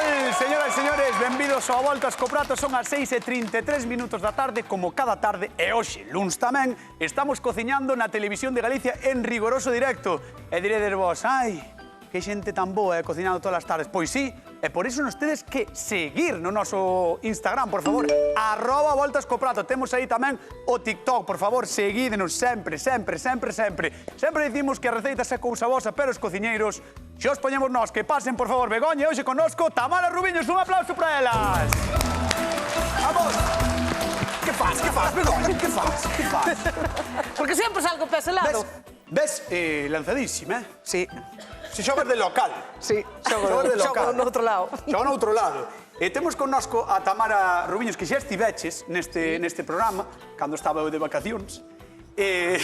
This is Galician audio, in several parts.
tal, señoras e señores? Benvidos ao Voltas co Prato. Son as 6:33 da tarde, como cada tarde, e hoxe, luns tamén, estamos cociñando na Televisión de Galicia en rigoroso directo. E diredes vos, ai, que xente tan boa cociñando todas as tardes. Pois sí, e por iso nos tedes que seguir no noso Instagram, por favor, @voltascoprato. Temos aí tamén o TikTok, por favor, seguídenos sempre, sempre, sempre, sempre. Sempre dicimos que a receita é cousa vosa, pero os cociñeiros xa os poñemos nós. Que pasen, por favor, Begoña, hoxe connosco Tamara Rubiños. Un aplauso para elas. Vamos. Que faz, Begoña? Que faz? Porque sempre salgo para ese lado. Ves, lanzadísima, eh? Sí. Se xogas de local. Sí, xogo no outro lado. Xogo no outro lado. E temos connosco a Tamara Rubiños, que xa estiveches neste programa, cando estaba eu de vacacións. E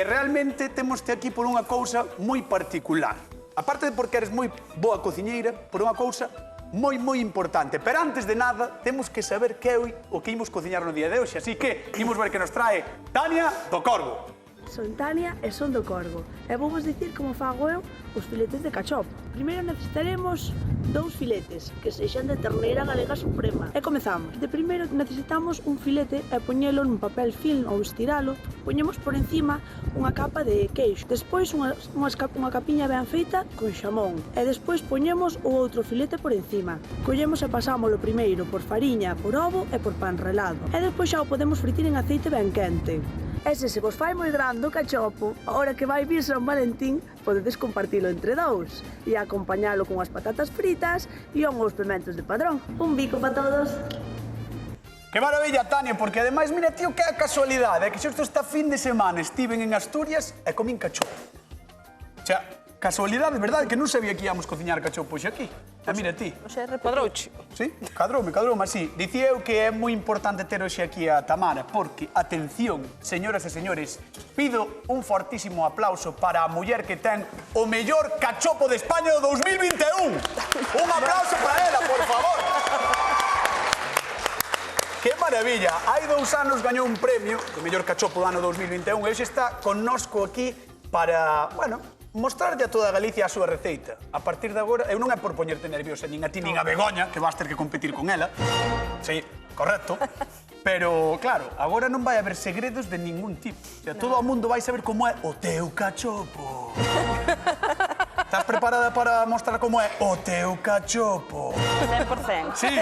realmente temoste aquí por unha cousa moi particular. Aparte de porque eres moi boa cociñeira, por unha cousa moi importante. Pero antes de nada, temos que saber que é o que imos cociñar no día de hoxe. Así que imos ver que nos trae Tania do Corvo. Son Tania e son do Corvo. E vou vos dicir como fago eu os filetes de cachopo. Primeiro necesitaremos 2 filetes que sexan de terneira galega suprema. E comezamos. De primeiro necesitamos un filete e poñelo nun papel film ou estiralo. Poñemos por encima unha capa de queixo. Despois unha capiña ben feita con xamón. E despois poñemos o outro filete por encima. Collemos e pasámoslo primeiro por fariña, por ovo e por pan relado. E despois xa o podemos fritir en aceite ben quente. E se vos fai moi grande o cachopo, ahora que vai vir San Valentín, podedes compartilo entre dous e acompañalo con as patatas fritas e uns pementos de padrón. Un bico para todos. Que maravilla, Tania, porque ademais, mira, tío, que casualidade, é que xusto esta fin de semana estiven en Asturias e comín cachopo. O sea, casualidade, verdade, que non sabía que íamos cociñar cachopo hoxe aquí. E mira ti. Oxe, repadrouche. Sí, cadroume, así. Dicía eu que é moi importante ter hoxe aquí a Tamara, porque, atención, señoras e señores, pido un fortísimo aplauso para a muller que ten o mellor cachopo de España do 2021. Un aplauso para ela, por favor. Que maravilla. Hai 2 anos gañou un premio do mellor cachopo do ano 2021 e hoxe está connosco aquí para, bueno, mostrarlle a toda Galicia a súa receita. A partir de agora, eu non é por poñerte nerviosa nin a ti nin a Begoña, que vas ter que competir con ela. Sí, correcto. Pero, claro, agora non vai haber segredos de ningún tipo. O sea, todo o mundo vai saber como é o teu cachopo. Estás preparada para mostrar como é o teu cachopo? 100%. Sí?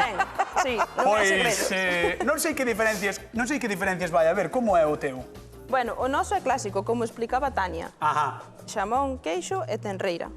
Sí, non hai segredos. Non sei que diferencias vai haber. Como é o teu? Bueno, o noso é clásico, como explicaba Tania. Ajá. Xamón, queixo e tenreira.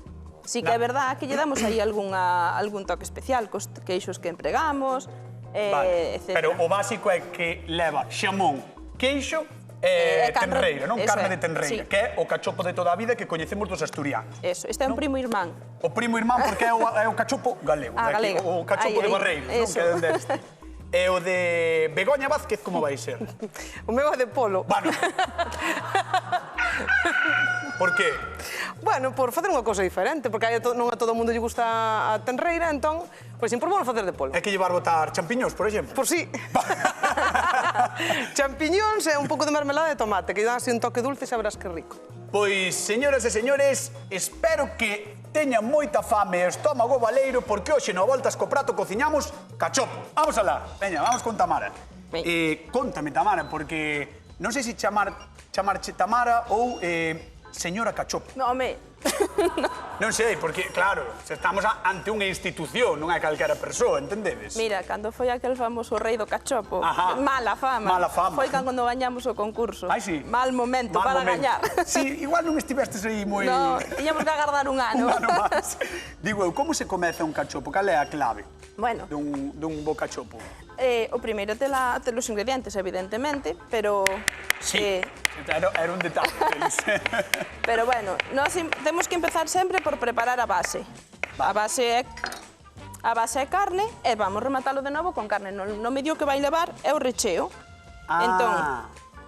Si que é verdad que lle damos aí algún toque especial cos queixos que empregamos, etc. Pero o básico é que leva xamón, queixo e tenreira, non? Carne de tenreira, que é o cachopo de toda a vida que coñecemos dos asturianos. Eso, este é un primo irmán. O primo irmán porque é o cachopo galego. Galega. O cachopo de Barreiro, non? Que é onde eres ti. E o de Begoña Vázquez, como vai ser? O meu é de polo. Bueno. Por qué? Bueno, por facer unha cousa diferente, porque non a todo o mundo lle gusta a tenreira, entón, pois por vou facer de polo. É que llevar botar champiñóns, por exemplo? Por si. Champiñóns e un pouco de mermelada de tomate, que lle dan así un toque dulce e xa verás que rico. Pois, señoras e señores, espero que teñan moita fame e estómago baleiro, porque hoxe no Voltas co Prato cociñamos cachopo. Vamos alá. Veña, vamos con Tamara. Cóntame, Tamara, porque non sei se chamarche Tamara ou señora cachopo. No, home. Non sei, porque, claro, estamos ante unha institución, non é calquera persoa, entendedes? Mira, cando foi aquel famoso rei do cachopo, Ajá. mala fama. Mala fama. Foi cando gañamos o concurso. Ai, sí. Mal momento para gañar. Sí, igual non estivestes aí moi... No, tiñamos que agardar un ano. Un ano máis. Digo eu, como se comeza un cachopo? Cal é a clave Bueno, dun bo cachopo? o primeiro é ter os ingredientes, evidentemente, pero... Sí, era un detalle. Pero bueno, nós temos que empezar sempre por preparar a base. A base é carne e vamos rematalo de novo con carne. No medio que vai levar é o recheo.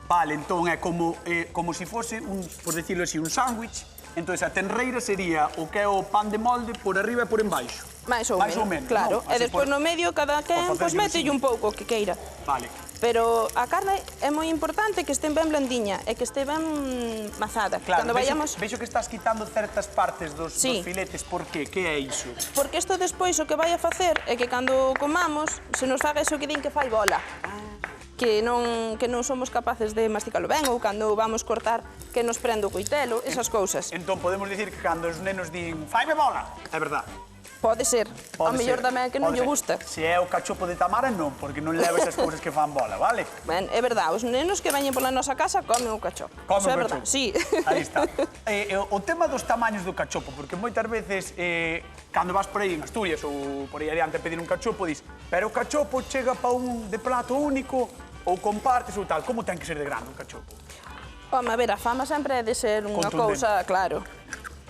Vale, entón é como se fose, por decirlo así, un sándwich. Entón a tenreira sería o que é o pan de molde por arriba e por embaixo. Mais ou menos, claro. E despois no medio cada quen mete un pouco que queira. Vale. Pero a carne é moi importante que este ben blandiña e que este ben mazada. Claro, Cando vayamos... vexo que estás quitando certas partes dos Sí. filetes. Por qué? Que é iso? Porque isto despois o que vai a facer é que cando comamos se nos faga eso que din que fai bola. Que non somos capaces de masticalo ben ou cando vamos cortar que nos prende o coitelo, esas cousas. Entón, podemos dicir que cando os nenos din faime bola, é verdad. Pode ser. Ao Pode mellor ser, tamén que non pode lle ser. gusta. Se é o cachopo de Tamara, non, porque non leva esas cousas que fan bola, vale? Ben, é verdad, os nenos que veñen pola nosa casa comen o cachopo. Come Eso o é verdad, cachopo. sí. Aí está. O tema dos tamaños do cachopo, porque moitas veces, cando vas por aí en Asturias ou por aí adiante a pedir un cachopo, dis, pero o cachopo chega pa un de plato único ou compartes ou tal. Como ten que ser de grande un cachopo? Home, a ver, a fama sempre é de ser unha Contundente. cousa, claro.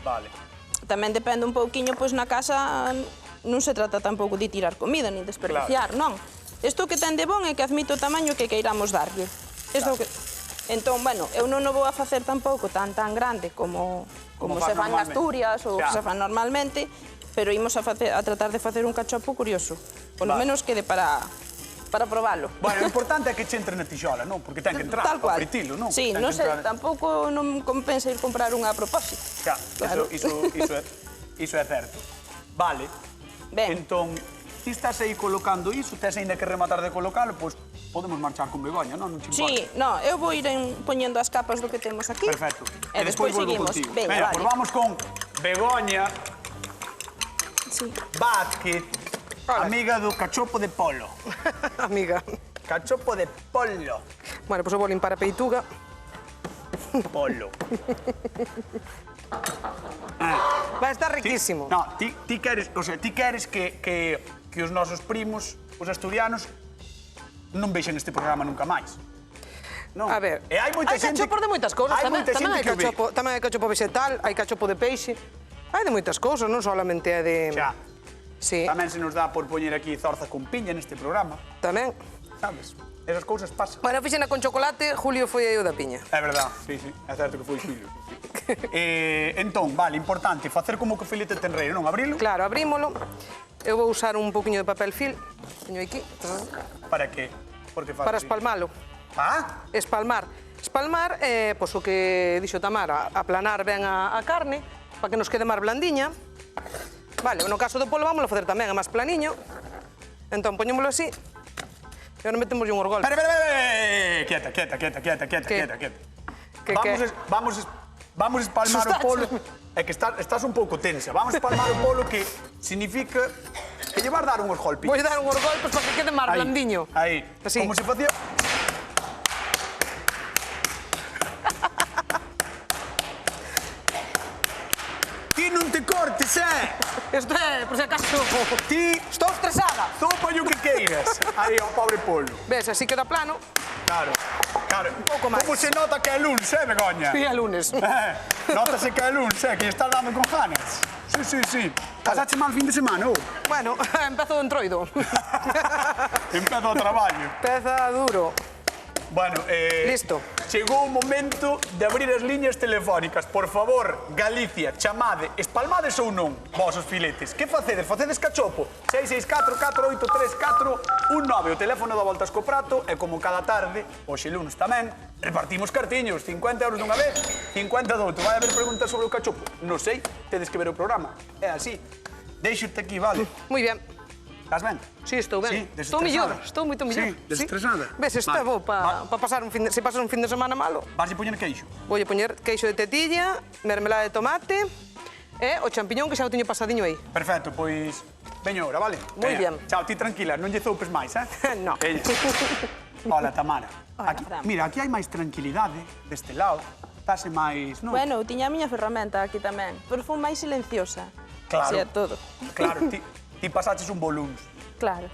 Vale. Tamén depende un pouquiño, pois na casa non se trata tampouco de tirar comida, nin desperdiciar, non. Isto que ten de bon é que admite o tamaño que queiramos darlle. Isto que... Entón, bueno, eu non o vou a facer tampouco tan grande como fas se fan en normalmente. Asturias ou Xa. se fan normalmente, pero imos a tratar de facer un cachopo curioso. Polo Vale. menos quede para probalo. Bueno, o importante é que che entre na tixola, non? Porque ten que entrar Tal para cual. fritilo, non? Sí, Ten non que sei, entrar- tampouco non compensa ir comprar unha a propósito. Xa, Claro. iso é certo. Vale. Ben. Entón, ti estás aí colocando iso, tes ainda que rematar de colocalo, pois podemos marchar con Begoña, non? Non te importa? Sí, no, eu vou ir poñendo as capas do que temos aquí. Perfecto. E despois volvo seguimos. contigo. Veña, Venga, vale. pues vamos con Begoña Sí. Vázquez, amiga do cachopo de polo. Amiga. Cachopo de polo. Bueno, pois eu vou limpar a peituga. Polo. Vai estar riquísimo. No, ti queres, o sea, ti queres que os nosos primos, os asturianos, non vexen este programa nunca máis. Non? A ver, E hai moita hai xente... cachopos de moitas cousas, hai tamén moita xente hai que o ve. tamén hai cachopo vegetal, hai cachopo de peixe, hai de moitas cousas, non solamente é de... Xa, Sí, tamén se nos dá por poñer aquí zorza con piña neste programa, tamén. sabes? Esas cousas pasan. Bueno, fixena con chocolate, Julio foi aí o da piña. É verdad, sí, é certo que foi xulio. Entón, vale, importante, facer como que o filete tenreiro, non? Abrilo? Claro, abrímolo. Eu vou usar un poquinho de papel film, teño aquí, Para que? Porque faz para así. espalmalo. Ah? Espalmar. Espalmar é, pois, o que dixo Tamara, aplanar ben a carne, para que nos quede máis blandiña. Vale, no caso do polo vamos a facer tamén, é máis planiño. Entón, poñémolo así, e agora metemos un orgol. Espera. Quieta. Que? Vamos espalmar o Asustaste. polo. É que estás un pouco tensa. Vamos espalmar o polo que significa que lle vas dar unhos golpes. Vou dar unhos golpes para que quede máis blandiño. Aí. Así. Como se facía... Ti non te cortes, Isto é, por se acaso, Ti estou estresada. topa o que queiras. Aí, ao pobre polo. Ves, así queda plano. Claro. Un pouco máis. Como se nota que é luns, Begoña? Sí, é lunes. Notase que é luns, que lle estás dando con ganas. Sí. Pasache mal fin de semana, ou? Bueno, empezo o entroido. Empezo o traballo. Peza duro. Bueno, Listo. Chegou o momento de abrir as liñas telefónicas. Por favor, Galicia, chamade, espalmades ou non, vosos filetes. Que facedes? Facedes cachopo? 664-483-419. O teléfono da Voltas co Prato e como cada tarde, hoxe lunes tamén, repartimos cartiños. 50 euros dunha vez, 50 doutro. Vai haber preguntas sobre o cachopo? Non sei, tedes que ver o programa. É así. Deixo-te aquí, vale? Moi ben. Estás ben? Sí, estou ben. Sí, Estou desestresada. mellor, estou moito mellor. Sí, desestresada. Ves, isto é Vale. bo para pasar un fin de... Se pasas un fin de semana malo, Vas a poñer queixo. voulle poñer queixo de tetilla, mermelada de tomate e o champiñón que xa o teño pasadiño aí. Perfecto, pois veño ahora, vale? Moi Veña. bien. Chao, ti tranquila, non lle zoupes máis, No. Veña. Hola, Tamara. Hola, Aquí, Fran. mira, aquí hai máis tranquilidade deste lado. Estase máis, non? Bueno, eu tiña a miña ferramenta aquí tamén, pero foi máis silenciosa. Claro. Así é todo. Claro, ti pasaches un voluns. Claro.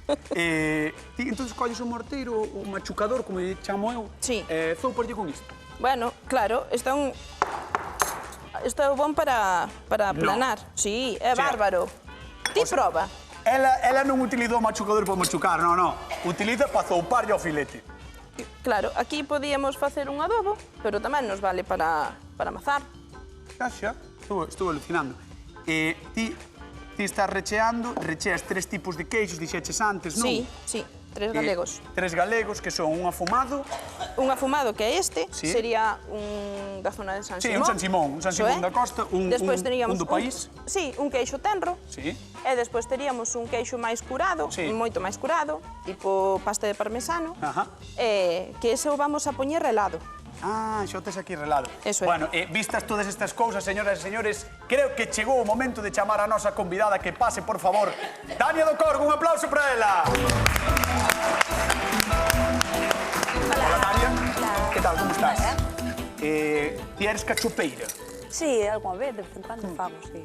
Ti entón colles o morteiro, o machucador, como lle chamo eu. Sí. Zouparlle con isto. Bueno, claro, isto é bon para aplanar. Sí, é bárbaro. Ti proba. Ela non utiliza o machucador para machucar, non. Utiliza para zouparlle ao filete. Claro, aquí podíamos facer un adobo, pero tamén nos vale para amazar. Xa. Estou alucinando. Ti ti estás recheas 3 tipos de queixos, dixeches antes, non? Sí, 3 galegos. 3 galegos, que son un afumado. Un afumado que é este, Sí. sería un da zona de San Sí, Simón. un San Simón da Costa, un do país. Sí, un queixo tenro. Sí. E despois teríamos un queixo máis curado, Sí. moito máis curado, tipo pasta de parmesano, Ajá. que ese o vamos a poñer relado. Ah, xo tes aquí relado. Eso é. Bueno, vistas todas estas cousas, señoras e señores, creo que chegou o momento de chamar a nosa convidada que pase, por favor. Tania do Corgo, un aplauso para ela. Hola, Tania. Que tal, como estás? Ti eres cachopeira. Sí, alguna vez, de vez en cuando fago, sí.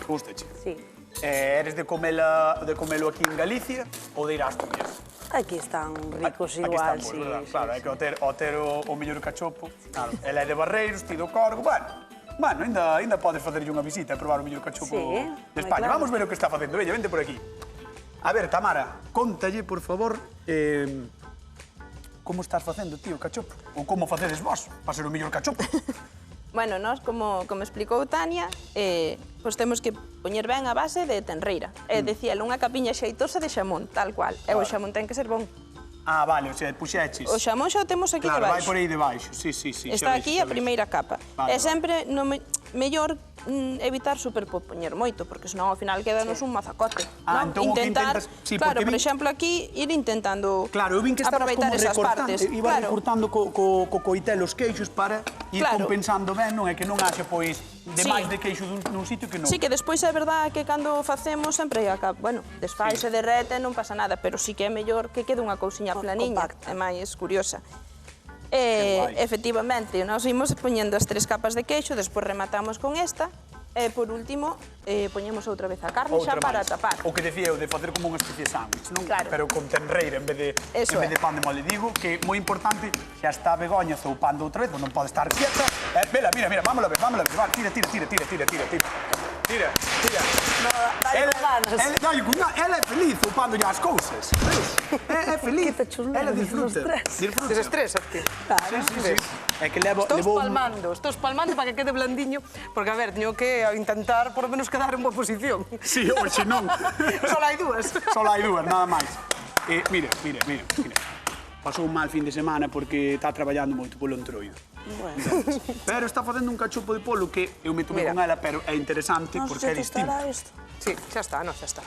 Gústache. Sí. Eres de comelo aquí en Galicia ou de ir ás Asturias? Aquí están ricos Aquí igual, están, sí. verdad? Sí, Claro, é que ao ter o mellor cachopo, claro, ela é de Barreiros, ti do Corgo, bueno, ainda podes facerlle unha visita e probar o mellor cachopo Sí, de España. claro. Vamos ver o que está facendo ella, vente por aquí. A ver, Tamara, contalle, por favor, como estás facendo, tío, o cachopo? Ou como facedes vos para ser o mellor cachopo? Bueno, nós, como explicou Tania, pois temos que poñer ben a base de tenreira. É dicir, unha capiña xeitosa de xamón, tal cual. E o xamón ten que ser bon. Ah, vale, o sea, puxeches. O xamón xa o temos aquí Claro, vai debaixo. por aí debaixo, sí, Está aquí a primeira capa. Vale, É sempre mellor evitar superpoñer moito, porque senón ao final quedanos un mazacote. Ah, non? entón o que Intentar, intentas- sí, claro, porque por vin- exemplo, aquí ir intentando Claro, eu vin que estabas aproveitar como esas recortando, partes. iba recortando co coitel os queixos para ir Claro. compensando ben, non é que non haxe, pois, de Sí. máis de queixo nun sitio que non. Sí, que despois é verdade que cando facemos sempre bueno, desfaise, derrete, non pasa nada, pero sí que é mellor que quede unha cousiña planiña, compacta. é máis curiosa. guai. Efectivamente, nós imos poñendo as 3 capas de queixo, despois rematamos con esta, e por último poñemos outra vez a carne xa Outra para máis. tapar. O que decía eu de facer como unha especie de sándwich, non? Claro. Pero con tenreira en vez Eso de é. pan de mole. Digo que é moi importante, xa está Begoña zoupando outra vez, non pode estar quieta. Vela, mira, vámonos a ver, va, tira. Tira. No, dai con ganas. Ela é feliz zoupando as cousas. É feliz. Quita chus Ela nervios, disfruta. estrés. Desestresas, ti. Sí. É que levo... Estou espalmando para que quede blandiño, porque, a ver, teño que intentar, por lo menos, quedar en boa posición. Sí, hoxe non. Só hai dúas. Só hai dúas, nada máis. Mira. Pasou un mal fin de semana porque está traballando moito polo entroido. Bueno, Pero está facendo un cachopo de polo que eu me tomei Mira. con ela, pero é interesante non porque é sei distinto. tostará isto. Sí, xa está, xa está.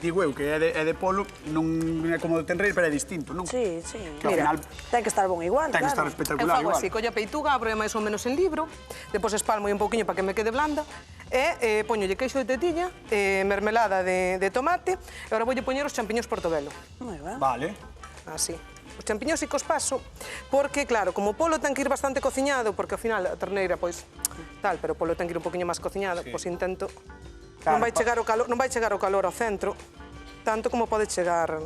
Digo eu que é de polo, non é como de tenreiro, pero é distinto, non? Sí. Que ao Mira, final Ten que estar bon igual, ten que estar claro. Eu espectacular fago igual. así, colla peituga, abro máis ou menos en libro, depois espalmo un pouquiño para que me quede blanda, e poñolle queixo de tetilla, mermelada de tomate, e agora voulle poñer os champiñóns portobelo. Moi ben. Vale. Así. Os champiñóns e cos paso, porque, claro, como o polo ten que ir bastante cociñado, porque ao final a terneira, pois, tal, pero o polo ten que ir un poquinho máis cociñado, pois intento... Claro, non vai chegar o calor ao centro, tanto como pode chegar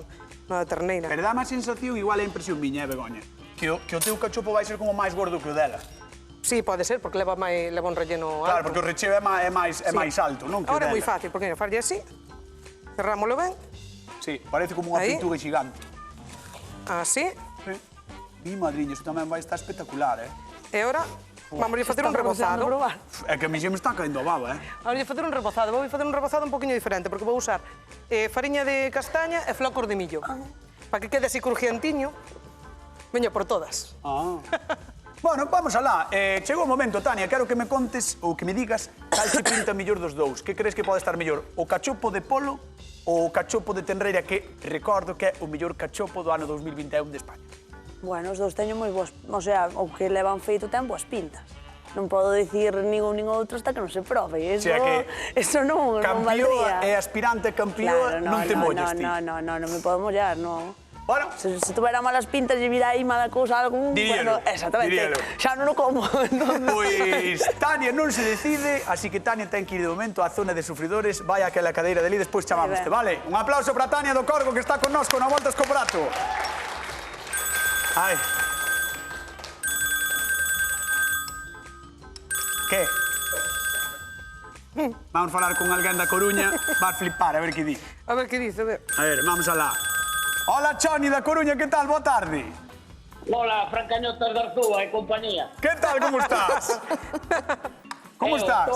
na terneira. Pero dá máis sensación, igual é impresión miña, Begoña, que o teu cachopo vai ser como máis gordo que o dela. Sí, pode ser, porque leva un relleno Claro, alto. porque o recheo é máis alto, non? Que o Ahora é dela. moi fácil, porque farlle así, cerrámoslo ben, Sí, parece como unha Aí. pintura gigante. así, Sí. Mi madriña, iso tamén vai estar espectacular, e agora vamos a facer un Estamos deseando rebozado. probar. É que a mí se me está caendo a baba, Vamos a facer un rebozado. Vou facer un rebozado un poquinho diferente, porque vou usar fariña de castaña e flocos de millo. Para que quede así crujientiño. Veña por todas. Ah. Bueno, vamos alá. Chegou o momento, Tania, quero que me contes ou que me digas cal se pinta mellor dos dous. Que crees que pode estar mellor? O cachopo de polo ou o cachopo de tenreira, que recordo que é o mellor cachopo do ano 2021 de España? Bueno, os dous teñen moi boas... O sea, o que levan feito ten boas pintas. Non podo dicir nin un nin outro hasta que non se prove. Eso, eso non Campioa valdría. e aspirante a campioa, non te molles, ti. No, non me podo mollar, non. Bueno, Se tuvera malas pintas e vira aí mala cousa, algún... Diríalo, Bueno, exactamente. diríalo. Xa non o como. pois Tania non se decide, así que Tania ten que ir de momento á zona de sufridores, vai aquela cadeira deli, despois chamámoste, ben. vale? Un aplauso para Tania do Corgo, que está connosco na Voltas co Prato. Ai. Que? Vamos falar con alguén da Coruña, vas flipar, a ver que di. A ver que dice, a ver. A ver, vamos alá. Hola, Choni da Coruña, que tal? Boa tarde. Hola, Fran Cañotas de Arzúa e compañía. Que tal, como estás? Como estás?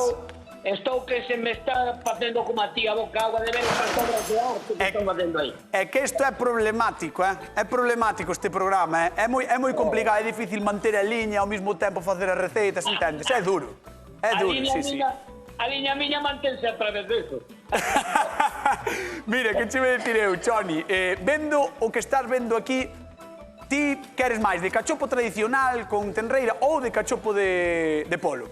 estou que se me está facendo como a ti a boca agua de ver as obras de arte que están facendo aí. É que isto é problemático, é problemático este programa, é moi complicado, é difícil manter a liña ao mesmo tempo facer as receitas, entendes? É duro, sí. A liña miña mantense a través disso. Mira, que che me decir eu, Choni, vendo o que estás vendo aquí, ti queres máis de cachopo tradicional con tenreira ou de cachopo de polo?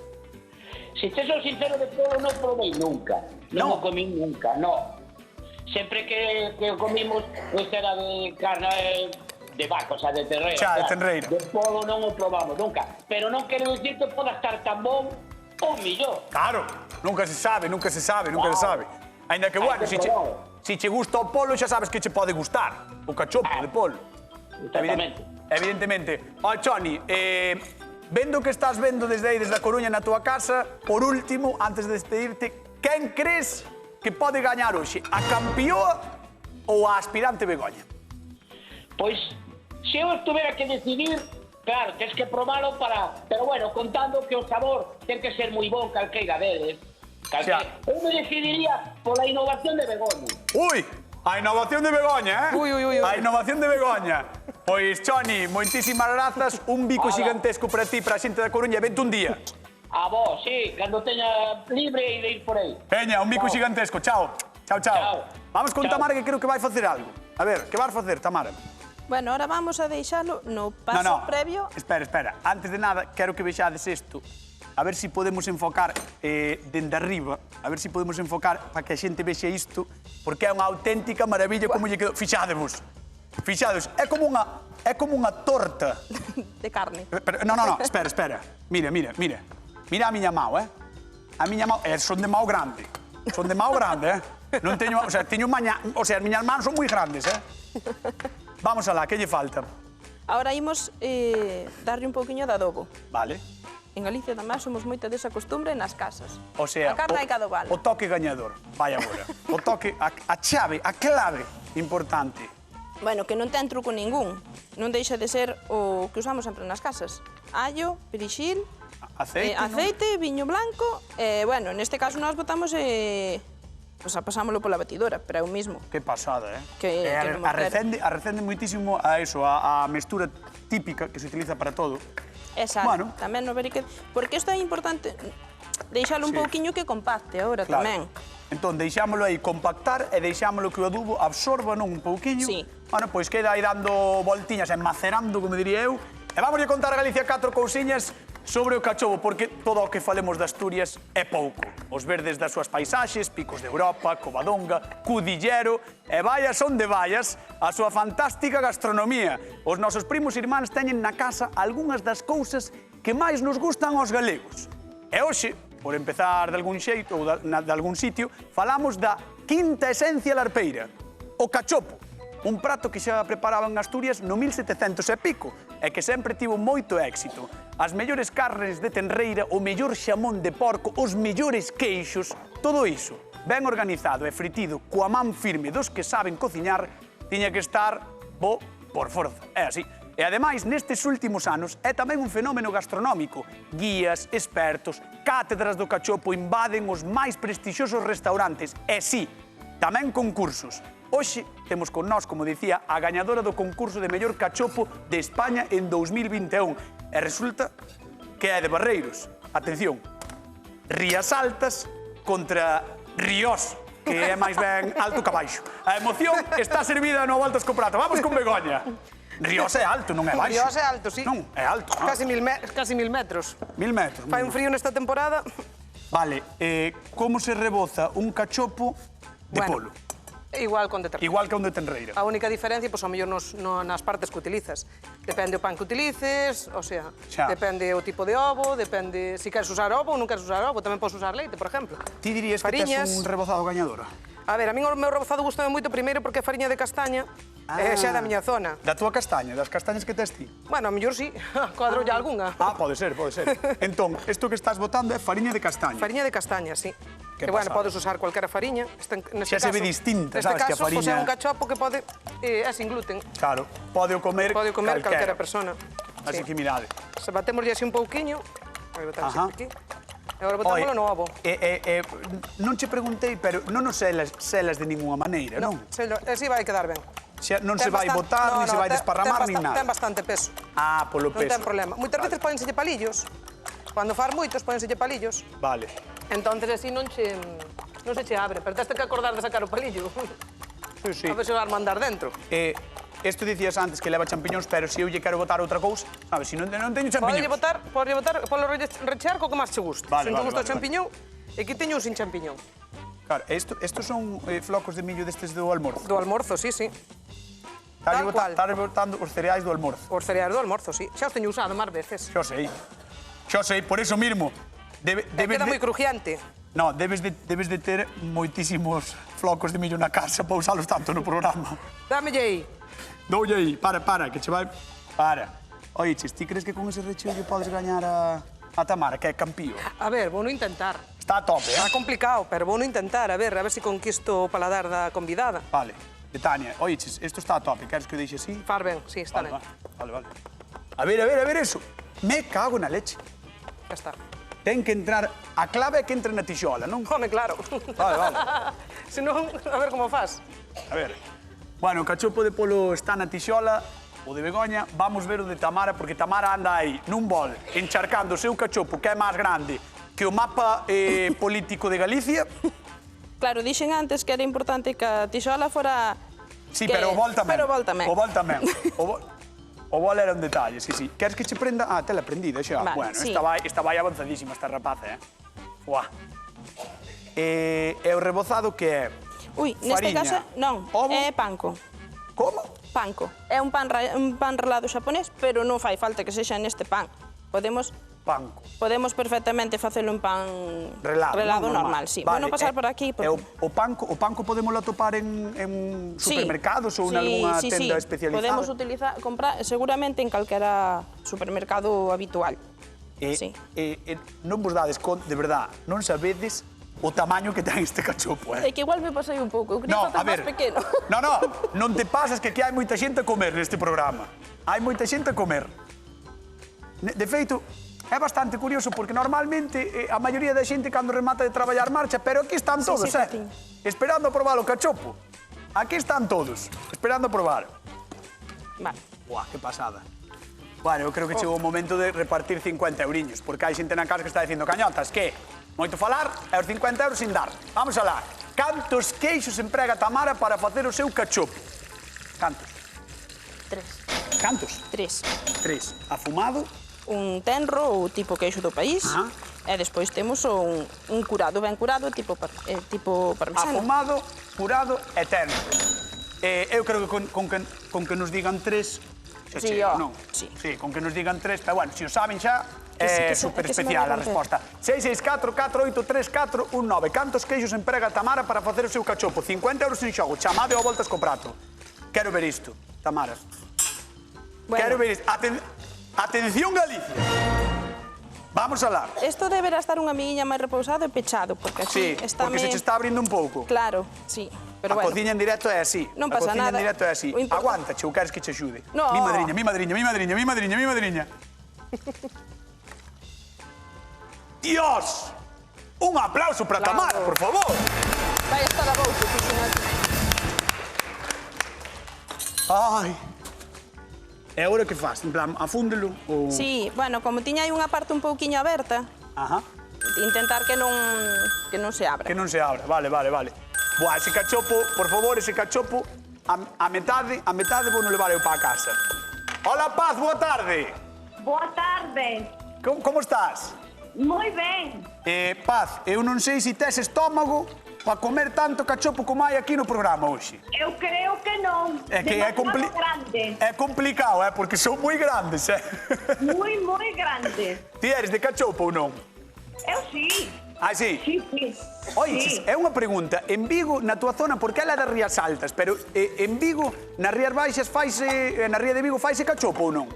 Se te son sincero, de polo non provei nunca. Non o comí nunca, no. Sempre que o comimos, pois era de carne de vaca, o sea, de terreira. Xa, de tenreira. De polo non o probamos nunca. Pero non quero dicir que poda estar tan bon ou millor. Claro, nunca se sabe. Ainda que, bueno, se che gusta o polo, xa sabes que che pode gustar o cachopo de polo. Exactamente. Evidentemente. Ó, Choni, vendo que estás vendo desde aí, desde a Coruña, na túa casa, por último, antes de despedirte, quen crees que pode gañar hoxe? A campeoa ou a aspirante Begoña? Pois, se eu estuvera que decidir, claro, tens que probalo para... Pero bueno, contando que o sabor ten que ser moi bon calqueira deles. Eu me decidiría pola innovación de Begoña. Ui, a innovación de Begoña, Ui. A innovación de Begoña. Pois, Choni, moitísimas grazas, un bico xigantesco para ti, para a xente da Coruña, vente un día. A vos, sí, cando teña libre e de ir por aí. Veña, un bico xigantesco, chao. Chao. Vamos con Tamara, que creo que vai facer algo. A ver, que vas facer, Tamara? Bueno, ahora vamos a deixalo no paso previo. Espera. Antes de nada, quero que vexades isto. A ver se podemos enfocar dende arriba. A ver se podemos enfocar para que a xente vexe isto. Porque é unha auténtica maravilla como lle quedou. Fixadevos. É como unha torta. De carne. No, espera. Mira a miña mão, A miña mão, son de mão grande. Non teño, o sea, as miñas mans son moi grandes, Vamos alá, que lle falta? Ahora imos darlle un pouquiño de adobo. Vale. En Galicia tamén somos moita desa costumbre nas casas. O sea, a carne hai que adobala. O toque gañador, vai agora. O toque, a chave, a clave importante. Bueno, que non ten truco ningún. Non deixa de ser o que usamos sempre nas casas. Allo, perixil, aceite, viño blanco, bueno, neste caso nós botamos pues pasámoslo pola batidora, pero é o mismo. Que pasada, Que arrecende moitísimo a eso, a mestura típica que se utiliza para todo. Exacto, bueno. Tamén no verique... Porque isto é importante, deixalo un pouquiño que compacte agora tamén. Entón, deixámolo aí compactar e deixámolo que o adubo absorba un pouquiño. Sí. Bueno, pois queda aí dando voltiñas e macerando, como diría eu. E vamos a contar a Galicia 4 cousiñas sobre o cachopo, porque todo o que falemos de Asturias é pouco. Os verdes das súas paisaxes, picos de Europa, Covadonga, Cudillero, e vaias onde vaias, a súa fantástica gastronomía. Os nosos primos irmáns teñen na casa algunhas das cousas que máis nos gustan aos galegos. E hoxe, por empezar de algún xeito ou de algún sitio, falamos da quinta esencia larpeira, o cachopo. Un prato que xa preparaban en Asturias no 1700 e pico e que sempre tivo moito éxito. As mellores carnes de tenreira, o mellor xamón de porco, os mellores queixos, todo iso, ben organizado e fritido coa man firme dos que saben cociñar, tiña que estar bo por forza. É así. E ademais, nestes últimos anos, é tamén un fenómeno gastronómico. Guías, expertos, cátedras do cachopo invaden os máis prestixiosos restaurantes. E sí, tamén concursos. Hoxe temos con nós, como dicía, a gañadora do concurso de mellor cachopo de España en 2021. E resulta que é de Barreiros. Atención, Rías Altas contra Ríos, que é máis ben alto que baixo. A emoción está servida no Voltas co Prato. Vamos con Begoña. Ríos é alto, non é baixo. Ríos é alto, sí. Non, é alto. Casi 1000 metros. 1000 metros. Fai un frío nesta temporada. Vale, como se reboza un cachopo de polo? Igual con de tenreira. Igual que un de tenreira. A única diferencia, pois, ao mellor nas partes que utilizas. Depende o pan que utilices, o sea, depende o tipo de ovo, depende se queres usar ovo ou non queres usar ovo, tamén podes usar leite, por exemplo. Ti dirías que tes un rebozado gañadora? A ver, a min o meu rebozado gustame moito primeiro porque é fariña de castaña, xa é da miña zona. Da túa castaña, das castañas que tes ti? Bueno, a mellor sí, cuadroulle algunha. Pode ser. Entón, isto que estás botando é fariña de castaña. Fariña de castaña, sí. Que, bueno, podes usar cualquera fariña. Xa se ve distinta, sabes, que a fariña... Neste caso, é un cachopo que pode... é sin gluten. Claro, pode o comer calquera persona. Así que mirade. Se batémoslle así un pouquiño... A ver, botamos aquí. E agora botámoslo no ovo. Non che preguntei, pero non nos selas de ninguna maneira, non? Así vai quedar ben. Non se vai botar, nin se vai desparramar, nin nada. Ten bastante peso. Ah, polo peso. Non ten problema. Moitas veces pódenselle palillos. Cando faz moitos, pódenselle palillos. Vale. Entonces así non se che abre, pero tens que acordar de sacar o palillo. Sí. A ver se vai mandar dentro. Isto dicías antes que leva champiñóns, pero se eu lle quero botar outra cousa, sabes, se non teño champiñóns. Podelle botar polo rechear co que máis che guste. Se non te gusta o champiñón, e aquí teño un sin champiñón. Claro, estos son flocos de millo destes do almorzo. Do almorzo, sí. Estás botando os cereais do almorzo. Os cereais do almorzo, sí. Xa os teño usado máis veces. Xo sei, por eso mismo. Queda moi crujiante. No, debes de ter moitísimos flocos de millo na casa para usalos tanto no programa. Dámelle aí. Doulle aí, para, que che vai... Para. Oye, ches, ti crees que con ese recheo lle podes gañar a Tamara, que é campío? A ver, vou no intentar. Está a tope, Está complicado, pero vou no intentar. A ver se conquisto o paladar da convidada. Vale. De Tania, oye, ches, isto está a tope. Queres que o deixe así? Far ben, sí, está ben. Vale. A ver eso. Me cago na leche. Ya está. Ten que entrar... A clave é que entre na tixola, non? Home, claro. Vale. Se non, a ver como faz. A ver. Bueno, o cachopo de polo está na tixola, o de Begoña, vamos ver o de Tamara, porque Tamara anda aí nun bol, encharcando o seu cachopo, que é máis grande que o mapa político de Galicia. Claro, dixen antes que era importante que a tixola fora... Sí, pero o bol tamén. Pero o bol tamén. O bol tamén. O bol era un detalle, sí. Queres que che prenda? Ah, tela prendida xa. Vale, Bueno, sí. esta vai avanzadísima, esta rapaza, Uá. E o rebozado que é? Ui, neste Fariña, caso, non, ovo. é panko. Como? Panko. É un pan relado xaponés, pero non fai falta que sexa neste pan. Panko. Podemos perfectamente facelo en pan relado normal, sí. Vale, Vou pasar por aquí. O panko podemos atopar en supermercados ou en algunha tenda especializada? Podemos comprar seguramente en calquera supermercado habitual. Sí. Non vos dades conta, de verdad, non sabedes o tamaño que ten este cachopo, É que igual me pasei un pouco, eu queria facer máis pequeno. Non te pasas que aquí hai moita xente a comer neste programa. Hai moita xente a comer. De feito, é bastante curioso porque normalmente a maioría da xente cando remata de traballar marcha, pero aquí están todos, esperando a probar o cachopo. Aquí están todos, esperando a probar. Vale. Buah, que pasada. Bueno, eu creo que chegou o momento de repartir 50 euriños, porque hai xente na casa que está dicindo cañotas, que moito falar e os 50 euros sin dar. Vamos alá. Cantos queixos emprega Tamara para facer o seu cachopo? Cantos? 3. Cantos? 3. Afumado? Un tenro ou tipo queixo do país. E despois temos un curado, ben curado, tipo parmesano. Afumado, curado e tenro. Eu creo que con que nos digan 3... Sí, Sí, con que nos digan 3, pero bueno, se o saben xa, é super especial a resposta. 664-483-419. Cantos queixos emprega Tamara para facer o seu cachopo? 50 euros en xogo, chamade ao voltas co prato. Quero ver isto, Tamara. Quero ver isto. Atención, Galicia. Vamos alá. Isto deberá estar unha amiguinha máis repousado e pechado, porque aquí está... Sí, porque se che está abrindo un pouco. Claro, sí. A cociña en directo é así. Non pasa nada. A cociña en directo é así. Aguanta, che, ou queres que che axude? No. Mi madriña. Dios! Un aplauso para Tamara, por favor. Vai estar a bolsa, fixinate. Ai. E agora que faz? En plan, afúndelo ou... Sí, bueno, como tiña aí unha parte un pouquiño aberta, intentar que non se abra. Que non se abra, vale. Buah, ese cachopo, por favor, a metade vou non levar eu para a casa. Hola, Paz, boa tarde. Boa tarde. Como estás? Moi ben. Paz, eu non sei se tes estómago para comer tanto cachopo como hai aquí no programa hoxe. Eu creo que non. É que é complicado, porque son moi grandes, Moi grandes. Ti eres de cachopo ou non? Eu sí. Ah, sí? Sí. Oye, é unha pregunta. En Vigo, na túa zona, porque ela é das Rías Altas, pero en Vigo, nas Rías Baixas, na Ría de Vigo, faise cachopo ou non?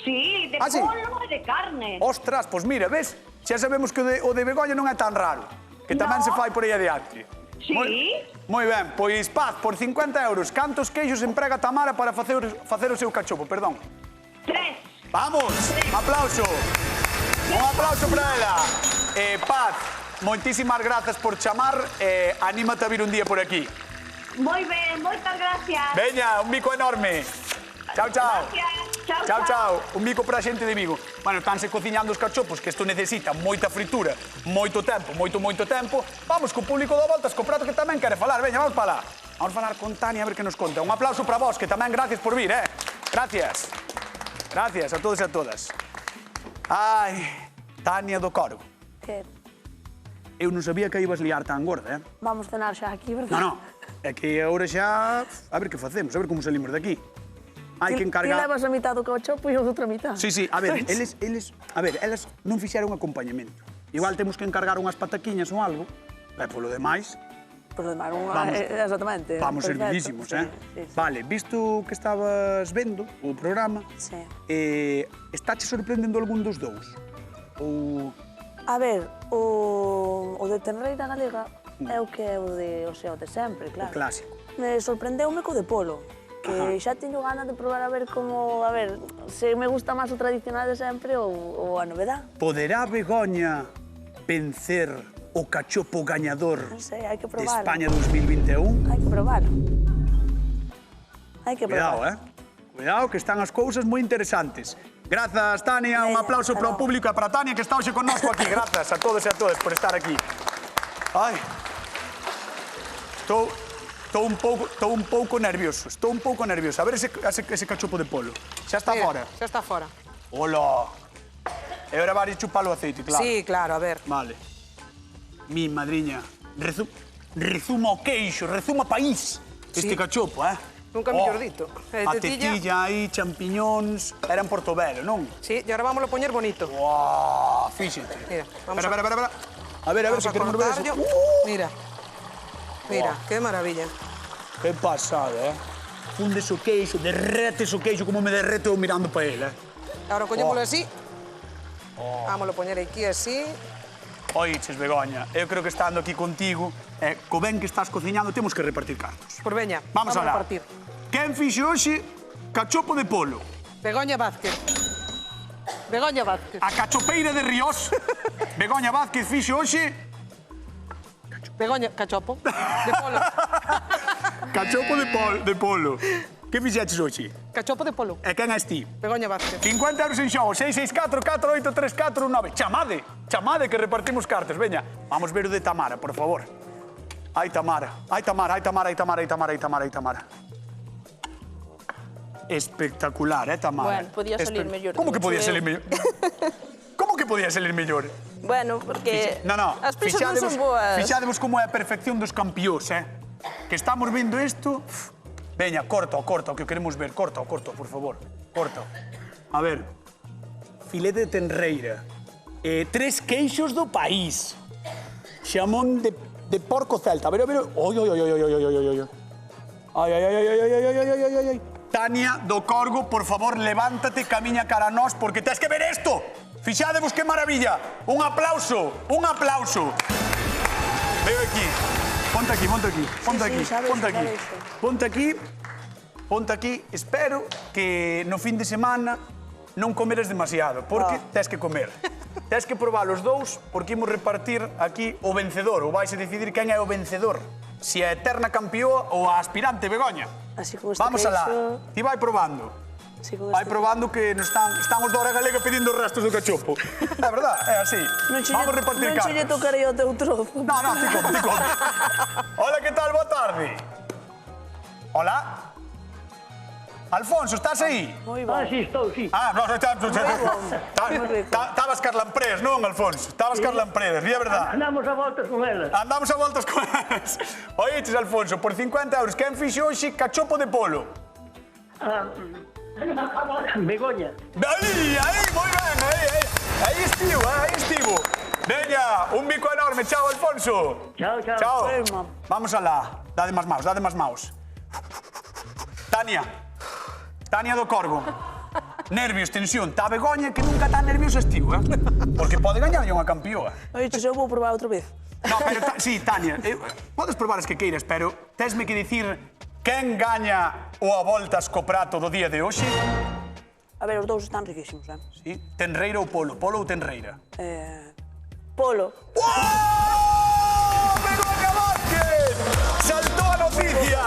Sí, de polo e de carne. Ostras, pois mira, ves? Xa sabemos que o de Begoña non é tan raro, que tamén se fai por aí adiante. Sí. Moi ben, pois Paz, por 50 euros, cantos queixos emprega Tamara para facer o seu cachopo? Perdón. 3. Vamos, un aplauso. Un aplauso para ela. Paz, moitísimas grazas por chamar. Anímate a vir un día por aquí. Moi ben, moitas gracias. Veña, un bico enorme. Chao, chao. Chao, Chao, chao. Un bico para a xente de Vigo. Bueno, estánse cociñando os cachopos, que isto necesita moita fritura, moito tempo, moito tempo. Vamos co público da Voltas, co prato que tamén quere falar. Veña, vamos para lá. Vamos falar con Tania a ver que nos conta. Un aplauso para vos, que tamén gracias por vir, Gracias. Gracias a todos e a todas. Ai, Tania do Corgo. Que Eu non sabía que ibas liar tan gorda, vamos cenar xa aquí, verdad? No, é que agora xa... A ver que facemos, a ver como salimos de aquí. Hai que encargar... Ti levas a mitad do cachopo e eu outra mitad. Sí, a ver, elas non fixeron acompañamento. Igual temos que encargar unhas pataquiñas ou algo, e polo demais... Por demais, exactamente. Vamos servidísimos, Sí. Vale, visto que estabas vendo o programa, estáche sorprendendo algún dos dous? Ou... A ver, o de Tenreira Galega é o que é o de sempre, claro. O clásico. Me sorprendeume co de polo, que xa teño ganas de probar a ver como, a ver, se me gusta máis o tradicional de sempre ou a novedad. Poderá Begoña vencer o cachopo gañador Non sei, hai que de probarlo. España 2021? Hai que probarlo. Hai que Cuidado, probarlo. Cuidado, que están as cousas moi interesantes. Grazas, Tania. Un aplauso para o público e para Tania, que está hoxe connosco aquí. Grazas a todos e a todas por estar aquí. Ai, estou un pouco nervioso. A ver ese cachopo de polo. Xa está fora. Xa está fora. Hola. E agora vai chupar o aceite, claro. Sí, claro, a ver. Vale. Mi madriña. Rezuma o queixo, rezuma país. Este cachopo, Nunca mellor dito. A tetilla aí, champiñóns... Era en Portobelo, non? Sí, e agora vámoslo poñer bonito. Uau, fíxate. Mira, vamos Espera. A ver, se queremos ver eso. Mira. Mira, qué maravilla. Que pasada, Fundes o queixo, derretes o queixo como me derrete eu mirando para ele, Ahora coñémolo así. Vámoslo poñer aquí así. Oiches, Begoña, eu creo que estando aquí contigo, co ben que estás cociñando, temos que repartir cartos. Por veña, Vamos a repartir. Quen fixo hoxe cachopo de polo? Begoña Vázquez. Begoña Vázquez. A cachopeira de Ríos. Begoña Vázquez fixo hoxe... Begoña, cachopo. De polo. Cachopo de polo. Que fixeches hoxe? Cachopo de polo. E quen és ti? Begoña Vázquez. 50 euros en xogo, 664-483419. Chamade que repartimos cartas, veña. Vamos ver o de Tamara, por favor. Ai, Tamara. Espectacular, Tamara? Bueno, podía salir mellor. Como que podía salir mellor? Como que podía salir mellor? Bueno, porque No, as pisas non son boas. fixadevos como é a perfección dos campións, Que estamos vendo isto... Veña, corta, o que queremos ver. Corta, por favor. Corta. A ver. Filete de tenreira. 3 queixos do país. Xamón de porco celta. A ver. Oi. Ai. Tania do Corgo, por favor, levántate, camiña cara a nós, porque tens que ver isto. Fixadevos que maravilla. Un aplauso. Veo aquí. Ponte aquí. Espero que no fin de semana non comeres demasiado, porque tens que comer. Tens que probar os dous, porque imos repartir aquí o vencedor, ou vais a decidir quen é o vencedor. Si é a eterna campeoa ou a aspirante Begoña. Así como este Vamos alá. Ti vai probando. Vai probando que están os da Hora Galega pedindo os restos do cachopo. É verdad, é así. Vamos repartir cartas. Non che tocarei o teu trozo. No, ti come. Hola, que tal? Boa tarde. Hola. Alfonso, estás aí? Moi ben. Sí, estou, sí. Estabas Carlamprés, non, Alfonso? Estabas Carlamprés, di a verdad. Andamos a voltas con elas. Andamos a voltas con elas. Oiches, Alfonso, por 50 euros, quen fixo hoxe cachopo de polo? Begoña. Aí, moi ben, aí estivo. Veña, un bico enorme, chao, Alfonso. Chao. Vamos alá, dade máis maus. Tania do Corgo. Nervios, tensión. Tá Begoña que nunca tan nerviosa estivo, Porque pode gañarlle unha campeoa. Oye, eu vou probar outra vez. No, pero sí, Tania, podes probar as que queiras, pero tesme que dicir quen gaña o a voltas co prato do día de hoxe? A ver, os dous están riquísimos, Sí? Tenreira ou polo? Polo ou tenreira? Polo. ¡Oh! ¡Begoña Vázquez! ¡Saltó a noticia!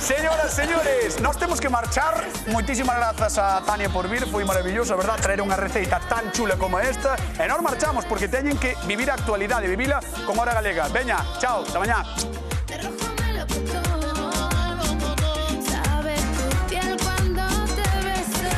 Señoras, señores, nos temos que marchar. Moitísimas grazas a Tania por vir. Foi maravilloso, a verdad, traer unha receita tan chula como esta. E nos marchamos porque teñen que vivir a actualidade, vivila con Hora Galega. Veña, chao, hasta mañá. Sabe tu piel cuando te beso.